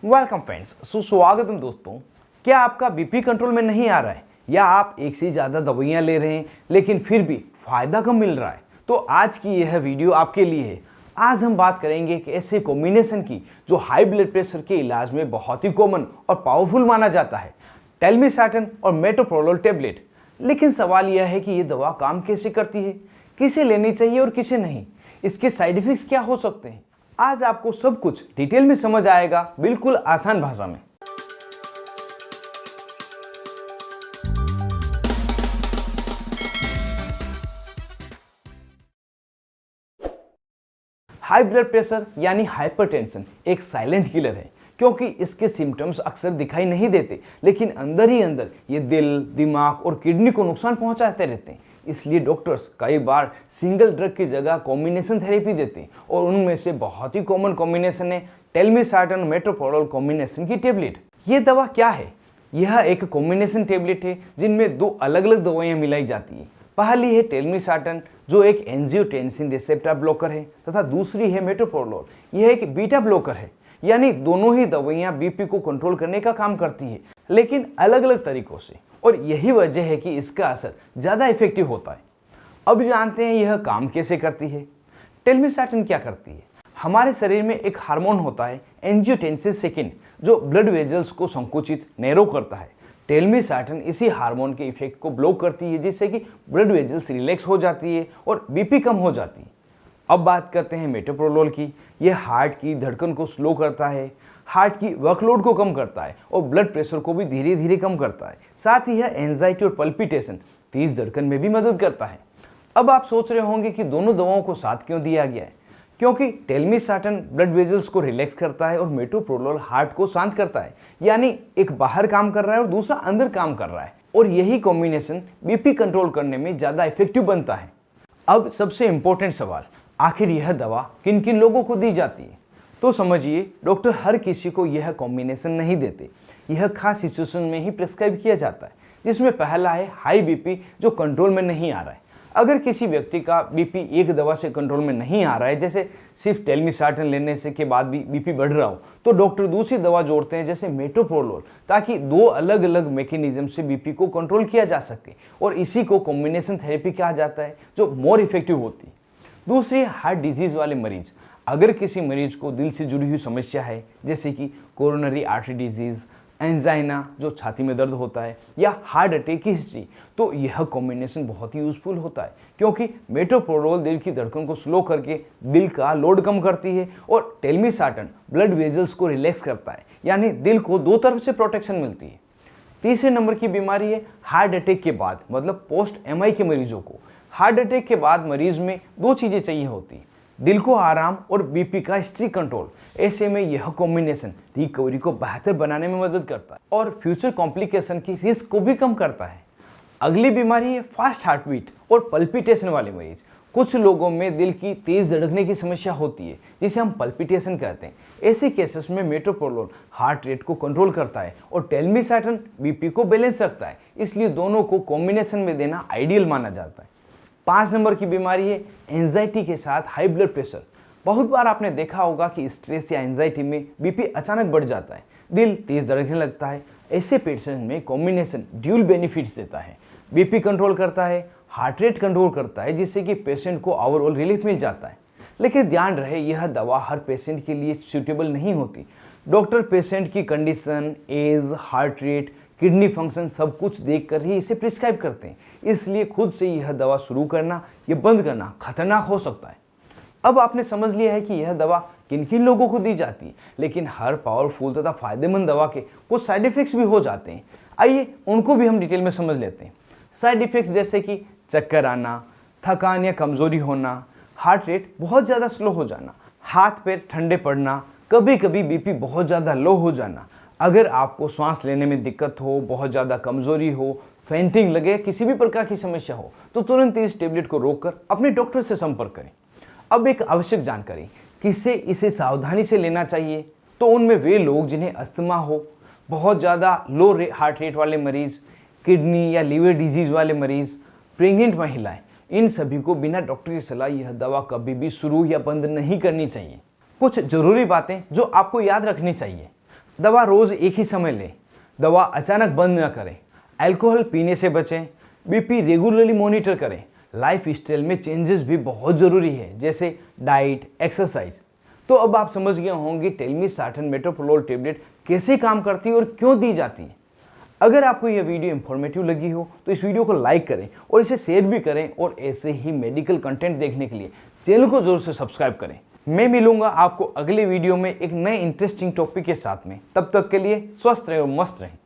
Welcome friends, सुस्वागतम दोस्तों। क्या आपका बीपी कंट्रोल में नहीं आ रहा है या आप एक से ज़्यादा दवाइयाँ ले रहे हैं लेकिन फिर भी फायदा कम मिल रहा है? तो आज की यह वीडियो आपके लिए है। आज हम बात करेंगे एक ऐसे कॉम्बिनेशन की जो हाई ब्लड प्रेशर के इलाज में बहुत ही कॉमन और पावरफुल माना जाता है, टेलमिसार्टन और मेटोप्रोलोल टेबलेट। लेकिन सवाल यह है कि ये दवा काम कैसे करती है, किसे लेनी चाहिए और किसे नहीं, इसके साइड इफेक्ट्स क्या हो सकते हैं। आज आपको सब कुछ डिटेल में समझ आएगा, बिल्कुल आसान भाषा में। हाई ब्लड प्रेशर यानी हाइपरटेंशन एक साइलेंट किलर है, क्योंकि इसके सिम्टम्स अक्सर दिखाई नहीं देते, लेकिन अंदर ही अंदर ये दिल, दिमाग और किडनी को नुकसान पहुंचाते रहते हैं। इसलिए डॉक्टर्स कई बार सिंगल ड्रग की जगह कॉम्बिनेशन थेरेपी देते हैं, और उनमें से बहुत ही कॉमन कॉम्बिनेशन है टेलमिसार्टन मेटोप्रोलोल कॉम्बिनेशन की टेबलेट। ये दवा क्या है? यह एक कॉम्बिनेशन टेबलेट है जिनमें दो अलग अलग दवाइयाँ मिलाई जाती है। पहली है टेलमिसार्टन, जो एक एंजियोटेंसिन रिसेप्टर ब्लॉकर है, तथा दूसरी है मेटोप्रोलोल, यह एक बीटा ब्लॉकर है। यानी दोनों ही दवाइयाँ बीपी को कंट्रोल करने का काम करती है, लेकिन अलग अलग तरीकों से, और यही वजह है कि इसका असर ज़्यादा इफेक्टिव होता है। अब जानते हैं यह काम कैसे करती है। टेलमिसार्टन क्या करती है? हमारे शरीर में एक हार्मोन होता है एंजियोटेंसिन सेकेंड, जो ब्लड वेजल्स को संकुचित नैरो करता है। टेलमिसार्टन इसी हार्मोन के इफेक्ट को ब्लॉक करती है, जिससे कि ब्लड वेजल्स रिलैक्स हो जाती है और बीपी कम हो जाती है। अब बात करते हैं मेटोप्रोलोल की। यह हार्ट की धड़कन को स्लो करता है, हार्ट की वर्कलोड को कम करता है और ब्लड प्रेशर को भी धीरे धीरे कम करता है। साथ ही यह एंजाइटी और पल्पिटेशन, तेज धड़कन में भी मदद करता है। अब आप सोच रहे होंगे कि दोनों दवाओं को साथ क्यों दिया गया है? क्योंकि टेलमिसार्टन ब्लड वेजल्स को रिलैक्स करता है और मेटोप्रोलोल हार्ट को शांत करता है। यानी एक बाहर काम कर रहा है और दूसरा अंदर काम कर रहा है, और यही कॉम्बिनेशन बीपी कंट्रोल करने में ज़्यादा इफेक्टिव बनता है। अब सबसे इंपॉर्टेंट सवाल, आखिर यह दवा किन किन लोगों को दी जाती है? तो समझिए, डॉक्टर हर किसी को यह कॉम्बिनेशन नहीं देते। यह खास सिचुएशन में ही प्रिस्क्राइब किया जाता है, जिसमें पहला है हाई बीपी, जो कंट्रोल में नहीं आ रहा है। अगर किसी व्यक्ति का बीपी एक दवा से कंट्रोल में नहीं आ रहा है, जैसे सिर्फ टेलमिसार्टन लेने से के बाद भी बीपी बढ़ रहा हो, तो डॉक्टर दूसरी दवा जोड़ते हैं जैसे मेटोप्रोलोल, ताकि दो अलग अलग मैकेनिज्म से बीपी को कंट्रोल किया जा सके, और इसी को कॉम्बिनेशन थेरेपी कहा जाता है, जो मोर इफेक्टिव होती है। दूसरी, हार्ट डिजीज वाले मरीज। अगर किसी मरीज को दिल से जुड़ी हुई समस्या है, जैसे कि कोरोनरी आर्टरी डिजीज, एंजाइना जो छाती में दर्द होता है, या हार्ट अटैक की हिस्ट्री, तो यह कॉम्बिनेशन बहुत ही यूजफुल होता है, क्योंकि मेटोप्रोलोल दिल की धड़कन को स्लो करके दिल का लोड कम करती है, और टेलमिसार्टन ब्लड वेजल्स को रिलैक्स करता है, यानी दिल को दो तरफ से प्रोटेक्शन मिलती है। तीसरे नंबर की बीमारी है हार्ट अटैक के बाद, मतलब पोस्ट एमआई के मरीजों को। हार्ट अटैक के बाद मरीज में दो चीज़ें चाहिए होती है, दिल को आराम और बीपी का स्ट्रिक्ट कंट्रोल। ऐसे में यह कॉम्बिनेशन रिकवरी को बेहतर बनाने में मदद करता है और फ्यूचर कॉम्प्लिकेशन की रिस्क को भी कम करता है। अगली बीमारी है फास्ट हार्ट बीट और पल्पिटेशन वाले मरीज। कुछ लोगों में दिल की तेज धड़कने की समस्या होती है, जिसे हम पल्पिटेशन कहते हैं। ऐसे केसेस में मेटोप्रोलोल हार्ट रेट को कंट्रोल करता है और टेलमिसार्टन बीपी को बैलेंस रखता है। इसलिए दोनों को कॉम्बिनेशन में देना आइडियल माना जाता है। 5 नंबर की बीमारी है एंजाइटी के साथ हाई ब्लड प्रेशर। बहुत बार आपने देखा होगा कि स्ट्रेस या एंजाइटी में बीपी अचानक बढ़ जाता है, दिल तेज धड़कने लगता है। ऐसे पेशेंट में कॉम्बिनेशन ड्यूल बेनिफिट्स देता है, बीपी कंट्रोल करता है, हार्ट रेट कंट्रोल करता है, जिससे कि पेशेंट को ओवरऑल रिलीफ मिल जाता है। लेकिन ध्यान रहे, यह दवा हर पेशेंट के लिए सूटेबल नहीं होती। डॉक्टर पेशेंट की condition, age, heart rate, kidney function सब कुछ देखकर ही इसे प्रिस्क्राइब करते हैं। इसलिए खुद से यह दवा शुरू करना या बंद करना खतरनाक हो सकता है। अब आपने समझ लिया है कि यह दवा किन किन लोगों को दी जाती है, लेकिन हर पावरफुल तथा फायदेमंद दवा के कुछ साइड इफेक्ट्स भी हो जाते हैं। आइए उनको भी हम डिटेल में समझ लेते हैं। साइड इफेक्ट्स जैसे कि चक्कर आना, थकान या कमजोरी होना, हार्ट रेट बहुत ज़्यादा स्लो हो जाना, हाथ पैर ठंडे पड़ना, कभी कभी बीपी बहुत ज़्यादा लो हो जाना। अगर आपको सांस लेने में दिक्कत हो, बहुत ज़्यादा कमजोरी हो, फेंटिंग लगे, किसी भी प्रकार की समस्या हो, तो तुरंत इस टेबलेट को रोककर अपने डॉक्टर से संपर्क करें। अब एक आवश्यक जानकारी, किससे इसे सावधानी से लेना चाहिए? तो उनमें वे लोग जिन्हें अस्थमा हो, बहुत ज़्यादा लो हार्ट रेट वाले मरीज़, किडनी या लीवर डिजीज़ वाले मरीज़, प्रेग्नेंट महिलाएं, इन सभी को बिना डॉक्टर की सलाह यह दवा कभी भी शुरू या बंद नहीं करनी चाहिए। कुछ ज़रूरी बातें जो आपको याद रखनी चाहिए। दवा रोज एक ही समय लें, दवा अचानक बंद न करें, अल्कोहल पीने से बचें, बीपी रेगुलरली मॉनिटर करें। लाइफ स्टाइल में चेंजेस भी बहुत ज़रूरी है, जैसे डाइट, एक्सरसाइज। तो अब आप समझ गए होंगे टेलमिसार्टन मेटोप्रोलोल टेबलेट कैसे काम करती है और क्यों दी जाती है। अगर आपको यह वीडियो इंफॉर्मेटिव लगी हो तो इस वीडियो को लाइक करें और इसे शेयर भी करें, और ऐसे ही मेडिकल कंटेंट देखने के लिए चैनल को जोर से सब्सक्राइब करें। मैं मिलूंगा आपको अगले वीडियो में एक नए इंटरेस्टिंग टॉपिक के साथ में। तब तक के लिए स्वस्थ रहें और मस्त रहें।